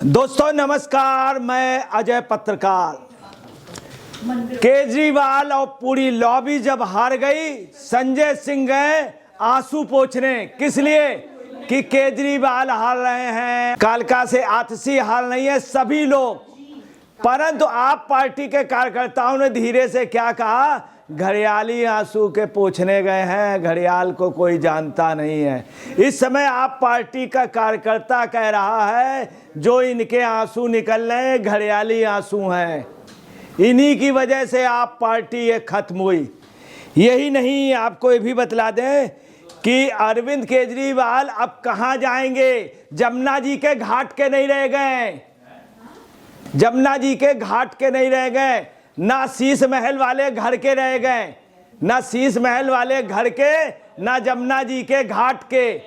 दोस्तों नमस्कार, मैं अजय पत्रकार। केजरीवाल और पूरी लॉबी जब हार गई, संजय सिंह गए आंसू पोंछने। किस लिए? कि केजरीवाल हार रहे हैं, कालका से आतसी हार नहीं है सभी लोग। परंतु आप पार्टी के कार्यकर्ताओं ने धीरे से क्या कहा, घड़ियाली आंसू के पोंछने गए हैं, घड़ियाल को कोई जानता नहीं है। इस समय आप पार्टी का कार्यकर्ता कह रहा है जो इनके आंसू निकल रहे हैं घड़ियाली आंसू हैं, इन्हीं की वजह से आप पार्टी ये खत्म हुई। यही नहीं, आपको ये भी बतला दें कि अरविंद केजरीवाल अब कहाँ जाएंगे। जमुना जी के घाट के नहीं रह गए, जमुना जी के घाट के नहीं रह गए, ना शीश महल वाले घर के रह गए, ना शीश महल वाले घर के, ना जमुना जी के घाट के।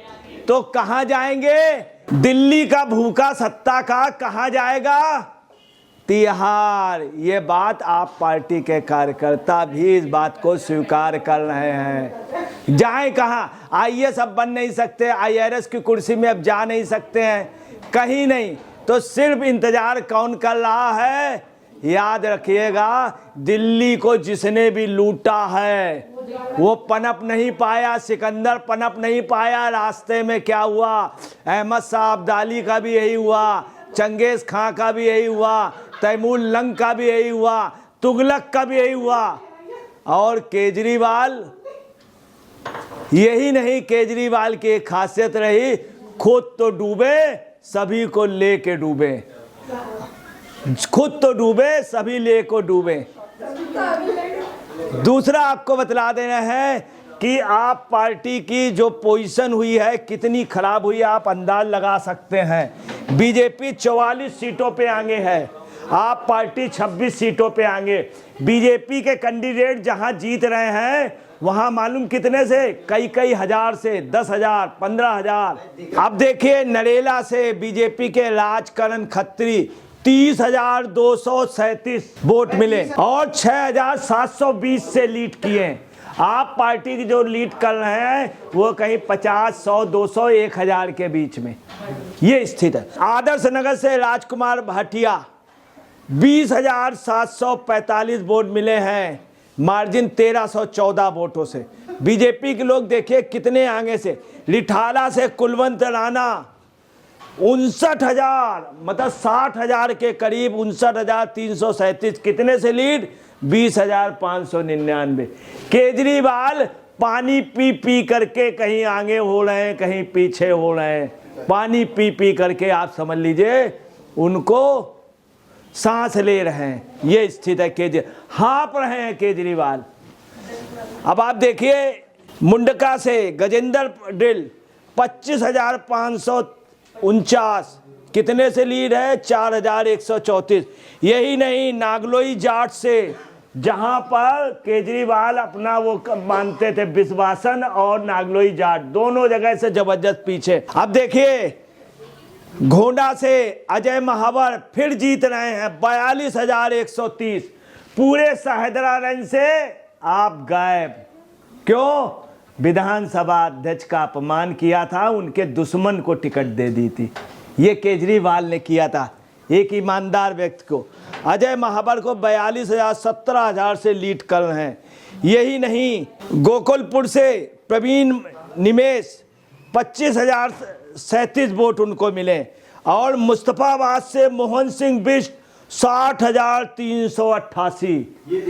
तो कहां जाएंगे? दिल्ली का भूखा सत्ता का कहां जाएगा? तिहाड़। ये बात आप पार्टी के कार्यकर्ता भी इस बात को स्वीकार कर रहे हैं। जाए कहां? आईएएस अब बन नहीं सकते, आईआरएस की कुर्सी में अब जा नहीं सकते हैं, कहीं नहीं। तो सिर्फ इंतजार कौन कर रहा है? याद रखिएगा, दिल्ली को जिसने भी लूटा है वो पनप नहीं पाया, सिकंदर पनप नहीं पाया। रास्ते में क्या हुआ? अहमद शाह अब्दाली का भी यही हुआ, चंगेज खां का भी यही हुआ, तैमूर लंग का भी यही हुआ, तुगलक का भी यही हुआ। और केजरीवाल, यही नहीं, केजरीवाल की एक खासियत रही, खुद तो डूबे सभी को लेके डूबे, खुद तो डूबे सभी ले को डूबे। दूसरा आपको बतला देना है कि आप पार्टी की जो पोजीशन हुई है कितनी खराब हुई, आप अंदाज लगा सकते हैं। बीजेपी 44 सीटों पे आगे है, आप पार्टी 26 सीटों पे आगे। बीजेपी के कैंडिडेट जहां जीत रहे हैं वहां मालूम कितने से, कई हजार से, 10,000, 15,000। अब देखिए, नरेला से बीजेपी के राजकरण खत्री 30,237 वोट मिले और 6,720 से लीड किए। आप पार्टी की जो लीड कर रहे हैं वो कहीं 50, 100, 200, 1,000 के बीच में ये स्थिति है। आदर्श नगर से राजकुमार भाटिया 20,745 वोट मिले हैं, मार्जिन 1,314 वोटों से। बीजेपी के लोग देखिए कितने आगे से। रिठाला से कुलवंत राणा 59,000, मतलब 60,000 के करीब, 59,337। कितने से लीड? 20,599। केजरीवाल पानी पी पी करके कहीं आगे हो रहे हैं, कहीं पीछे हो रहे हैं। पानी पी पी करके आप समझ लीजिए उनको सांस ले रहे हैं, ये स्थिति है। केजरीवाल हाँप रहे हैं केजरीवाल। अब आप देखिए, मुंडका से गजेंद्र ड्रिल 25,549, कितने से लीड है? 4,134। यही नहीं, नागलोई जाट से, जहां पर केजरीवाल अपना वो मानते थे, विश्वासन और नागलोई जाट, दोनों जगह से जबरदस्त पीछे। अब देखिए, घोंडा से अजय महावर फिर जीत रहे हैं 42,130। पूरे सहदरागंज से आप गायब। क्यों? विधानसभा अध्यक्ष का अपमान किया था, उनके दुश्मन को टिकट दे दी थी। ये केजरीवाल ने किया था, एक ईमानदार व्यक्ति को। अजय महावर को 42,000, 17,000 से लीड कर रहे हैं। यही नहीं, गोकुलपुर से प्रवीण निमेश 25,037 वोट उनको मिले। और मुस्तफाबाद से मोहन सिंह बिष्ट 60,388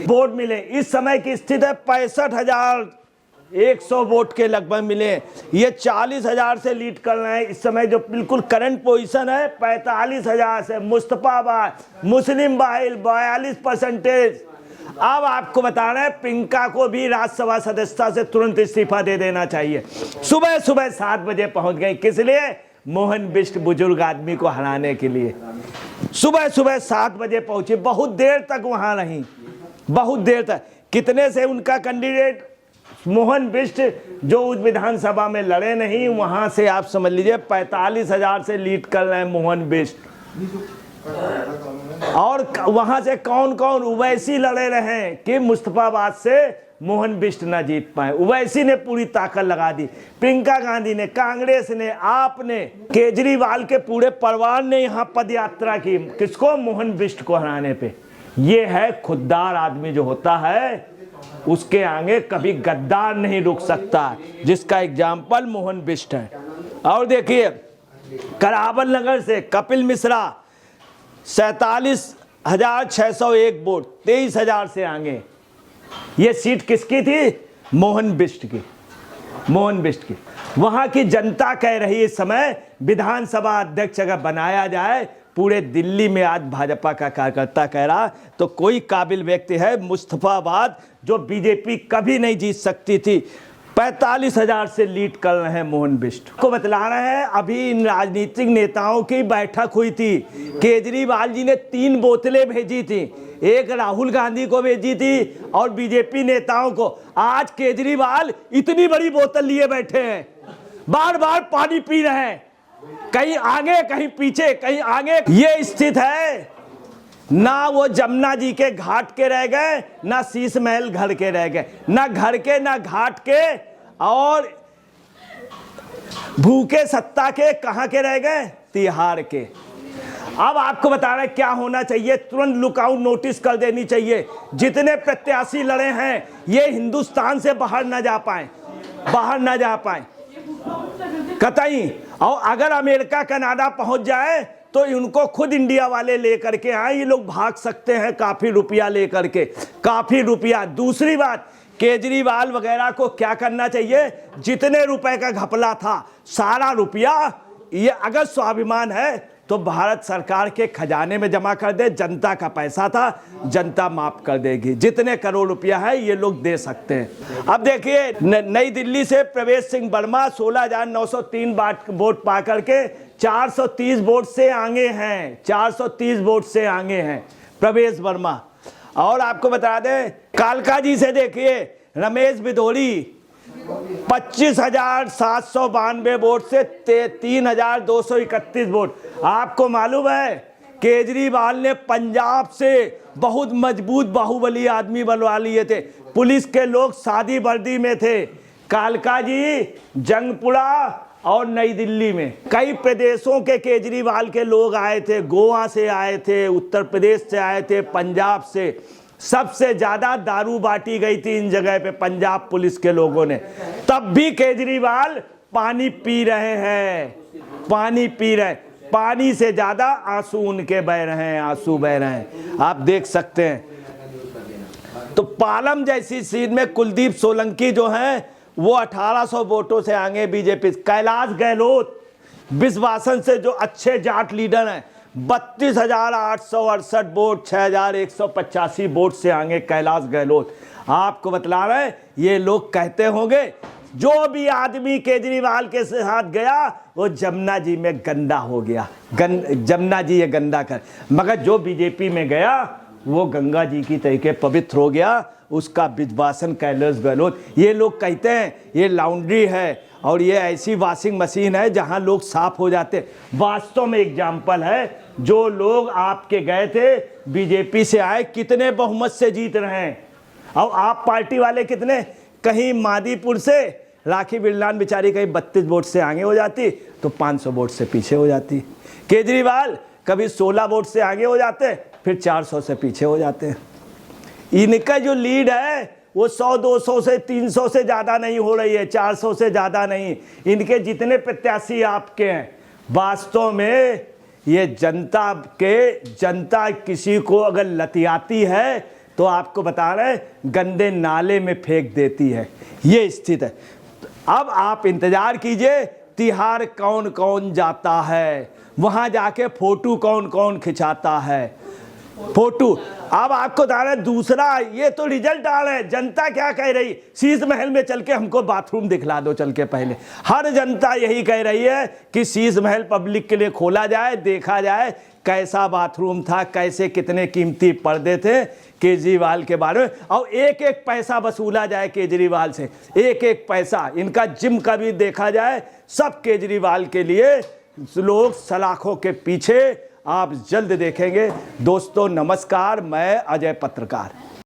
वोट मिले। इस समय की स्थिति है 65,100 वोट के लगभग मिले। ये 40,000 से लीड कर रहे हैं। इस समय जो बिल्कुल करंट पोजीशन है 45,000 से। मुस्तफाबाद मुस्लिम बाहिल 42%। अब आपको बता रहे हैं, पिंका को भी राज्यसभा सदस्यता से तुरंत इस्तीफा दे देना चाहिए। सुबह सुबह 7 बजे पहुंच गई, किस लिए? मोहन बिष्ट बुजुर्ग आदमी को हराने के लिए। सुबह सुबह 7 बजे पहुंची, बहुत देर तक वहां रही, बहुत देर तक। कितने से उनका कैंडिडेट मोहन बिष्ट जो उस विधानसभा में लड़े नहीं, वहां से आप समझ लीजिए 45,000 से लीड कर रहे हैं मोहन बिष्ट। और वहां से कौन कौन? ओवैसी लड़े रहे कि मुस्तफाबाद से मोहन बिष्ट ना जीत पाए। ओवैसी ने पूरी ताकत लगा दी, प्रियंका गांधी ने, कांग्रेस ने, आपने, केजरीवाल के पूरे परिवार ने यहाँ पद यात्रा की, किसको? मोहन बिष्ट को हराने पे। ये है खुददार आदमी जो होता है, उसके आगे कभी गद्दार नहीं रुक सकता, जिसका एग्जाम्पल मोहन बिष्ट है। और देखिए करावल नगर से कपिल मिश्रा 47,601 वोट, 23,000 से आगे। ये सीट किसकी थी? मोहन बिष्ट की, मोहन बिष्ट की। वहां की जनता कह रही है इस समय विधानसभा अध्यक्ष अगर बनाया जाए, पूरे दिल्ली में आज भाजपा का कार्यकर्ता कह रहा तो कोई काबिल व्यक्ति है मुस्तफाबाद, जो बीजेपी कभी नहीं जीत सकती थी, 45,000 से लीड कर रहे हैं मोहन बिष्ट को। बतला रहे हैं अभी इन राजनीतिक नेताओं की बैठक हुई थी, केजरीवाल जी ने 3 बोतलें भेजी थी, एक राहुल गांधी को भेजी थी और बीजेपी नेताओं को। आज केजरीवाल इतनी बड़ी बोतल लिए बैठे हैं, बार बार पानी पी रहे हैं, कहीं आगे कहीं पीछे कहीं आगे। ये स्थिति है, ना वो जमुना जी के घाट के रह गए, ना शीश महल घर के रह गए, ना घर के ना घाट के, और भूखे सत्ता के कहां के रह गए? तिहाड़ के। अब आपको बता रहे क्या होना चाहिए, तुरंत लुकआउट नोटिस कर देनी चाहिए। जितने प्रत्याशी लड़े हैं ये हिंदुस्तान से बाहर ना जा पाए, बाहर ना जा पाए कतई। और अगर अमेरिका कनाडा पहुंच जाए तो इनको खुद इंडिया वाले लेकर के आए, ये लोग भाग सकते हैं काफी रुपया लेकर के, काफी रुपया। दूसरी बात, केजरीवाल वगैरह को क्या करना चाहिए, जितने रुपए का घपला था सारा रुपया, ये अगर स्वाभिमान है तो भारत सरकार के खजाने में जमा कर दे। जनता का पैसा था, जनता माफ कर देगी। जितने करोड़ रुपया है ये लोग दे सकते हैं। अब देखिए नई दिल्ली से प्रवेश सिंह वर्मा 16,903 वोट पा करके 430 वोट से आगे हैं, 430 वोट से आगे हैं प्रवेश वर्मा। और आपको बता दें कालकाजी से देखिए रमेश बिधोड़ी 25,792 वोट से 3,231 वोट। आपको मालूम है केजरीवाल ने पंजाब से बहुत मजबूत बाहुबली आदमी बनवा लिए थे, पुलिस के लोग सादी वर्दी में थे। कालकाजी, जंगपुरा और नई दिल्ली में कई प्रदेशों के केजरीवाल के लोग आए थे, गोवा से आए थे, उत्तर प्रदेश से आए थे, पंजाब से। सबसे ज्यादा दारू बांटी गई थी इन जगह पे पंजाब पुलिस के लोगों ने, तब भी केजरीवाल पानी पी रहे हैं, पानी पी रहे, पानी से ज्यादा आंसू उनके बह रहे हैं, आंसू बह रहे हैं, आप देख सकते हैं। तो पालम जैसी सीट में कुलदीप सोलंकी जो हैं वो 1,800 वोटों से आगे बीजेपी। कैलाश गहलोत विश्वासन से जो अच्छे जाट लीडर हैं 32,868 वोट, 6,185 वोट से आगे कैलाश गहलोत। आपको बतला रहे ये लोग कहते होंगे जो भी आदमी केजरीवाल के साथ गया वो जमुना जी में गंदा हो गया, जमुना जी ये गंदा कर, मगर जो बीजेपी में गया वो गंगा जी की तरीके पवित्र हो गया, उसका विश्वासन कैलाश गहलोत। ये लोग कहते हैं ये लॉन्ड्री है और ये ऐसी वॉशिंग मशीन है जहां लोग साफ हो जाते। वास्तव में एग्जाम्पल है, जो लोग आपके गए थे बीजेपी से आए कितने बहुमत से जीत रहे हैं, और आप पार्टी वाले कितने, कहीं मादीपुर से राखी बिरलान बेचारी कहीं 32 वोट से आगे हो जाती तो 500 वोट से पीछे हो जाती। केजरीवाल कभी 16 वोट से आगे हो जाते फिर 400 से पीछे हो जाते हैं। इनका जो लीड है वो 100, 200 से 300 से ज़्यादा नहीं हो रही है, 400 से ज़्यादा नहीं। इनके जितने प्रत्याशी आपके हैं वास्तव में ये जनता किसी को अगर लतियाती है तो आपको बता रहे गंदे नाले में फेंक देती है, ये स्थिति है। अब आप इंतजार कीजिए तिहाड़ कौन कौन जाता है, वहां जाके फोटो कौन कौन खिंचाता है, फोटो। अब आपको बता रहे दूसरा, ये तो रिजल्ट आ रहे हैं, जनता क्या कह रही, शीश महल में चल के हमको बाथरूम दिखला दो चल के पहले। हर जनता यही कह रही है कि शीश महल पब्लिक के लिए खोला जाए, देखा जाए कैसा बाथरूम था, कैसे कितने कीमती पर्दे थे केजरीवाल के बारे में, और एक एक पैसा वसूला जाए केजरीवाल से, एक एक पैसा। इनका जिम का भी देखा जाए, सब केजरीवाल के लिए लोग सलाखों के पीछे। आप जल्द देखेंगे। दोस्तों नमस्कार, मैं अजय पत्रकार।